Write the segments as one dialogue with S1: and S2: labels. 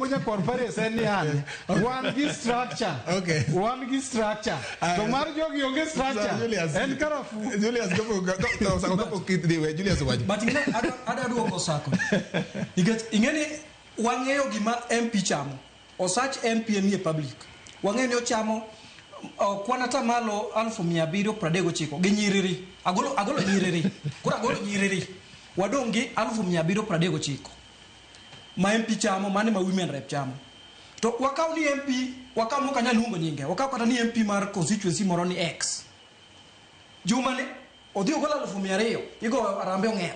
S1: luongo nyakor Paris en ni an wan gi structure.
S2: Okay.
S1: Wan gi structure. To mar jogi onge structure. En karafu.
S2: Julius gopo kidhiwe Julius waji.
S3: But ada duoko sako. Ingeni wang'eyo gima MP chamo. Osach MP nie public. Wang'eyo ni ochamo kwanata malo 1739 gi nyiriri. Agolo nyiriri. Kura agolo nyiriri. Wadongi 1739. Ma MP chamo mane ma women rep chamo. To wakao ni MP, wakao moka nyalungo nyinge. Wakao kata ni MP mar constituency moro ni X. Juma ne odio gola 200 igo arambe ong'er.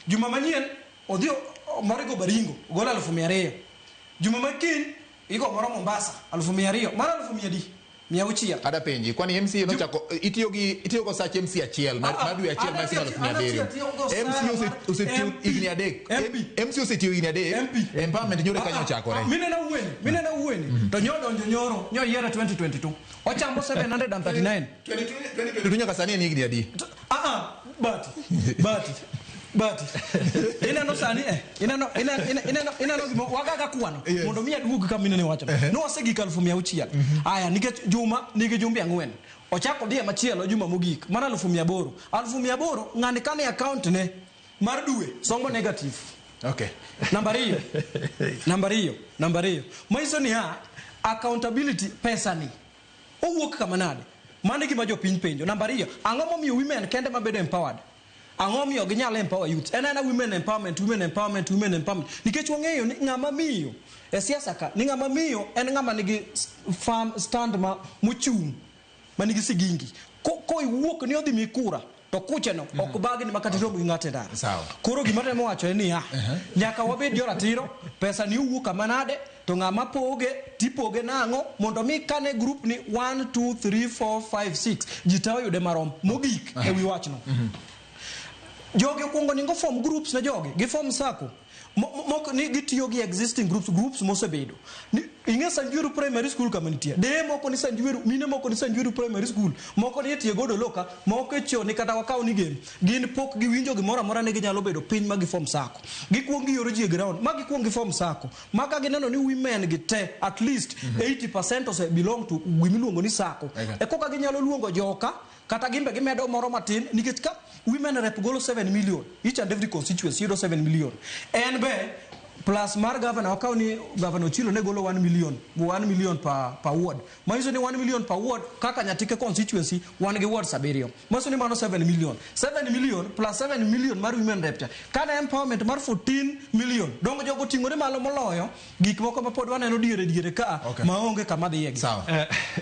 S3: Juma manyien odio marigo Baringo gola 200. Juma makin igo moro Mombasa 200. Mara 100 600.
S2: Ada penji kwani MC no chako itiyo go search MC achiel madu achiel ma sino 200. MC usetiyo igni adek. MC usetiyo igni adek. Empowerment nyore kanyo chakore.
S3: Mine na uweni. To nyodonjo nyoro nyo yera 2022. Ochambo 739.
S2: 2022 nyaka sani ni igni adi.
S3: But inano sani inano gimo wagaga kwano mondo mi aduog ka mine ne wacho no wasegi 1600 aya nikech juma nigi jumbe ang'wen ochako die machielo juma mogik mana 1800 ng'ani kane account ne mar dwe songo negative.
S2: Okay.
S3: Number hiyo maiso ni accountability pesa ni owuok kama nade mane gima jo piny penjo. Number hiyo ang'o momiyo women kende mabedo empowered. Ang'o miyo ginyalo empower youth. En women empowerment. Nikech wang'eyo ni ng'ama miyo e siasa ka ni ng'ama miyo en ng'ama nigi farm stand ma muchung manigi sigingi. Ko iwuok ni odhi mikura to kucheno ok bagi ni makati romo ng'ate ndara. Koro gima temo wacho en ni nyaka wabed joratiro pesa ni uwuok kama nade to ng'ama poge tipoge nang'o mondo mi kane group ni 1 2 3 4 5 6 jitawo yude marom mogik e wi wachno. Jogi kuongo ningo form groups na jogi gi form sako moko ni gitiyo gi existing groups mosebedo inge Sanjuru primary school community de moko ni Sanjuru mine moko ni Sanjuru primary school moko ni tiyo godo loka moko cho ni kata wakao ni game gin pok gi winjo gimoro amora ne ginyalo bedo piny magi form sako gikuongo yoro ji ground magi kuongo form sako maka gineno ni women gite at least 80% ose belong to gimiluongo ni sako e koka ginyalo luongo joka kata gimbe gimedo moro matin nikech ka women rep golo 7 million each and every constituency 7 million and be plus mar governor wakao ni governor Chilo ne golo 1 million per ward maiso ni 1 million per ward kaka nyatike constituency wan gi ward saberio maiso ni mano 7 million plus 7 million mar women rep kana empowerment mar 14 million dongo jogo tingore malo moloyo gik moko ma pod waneno diere ka maonge kama dhiye.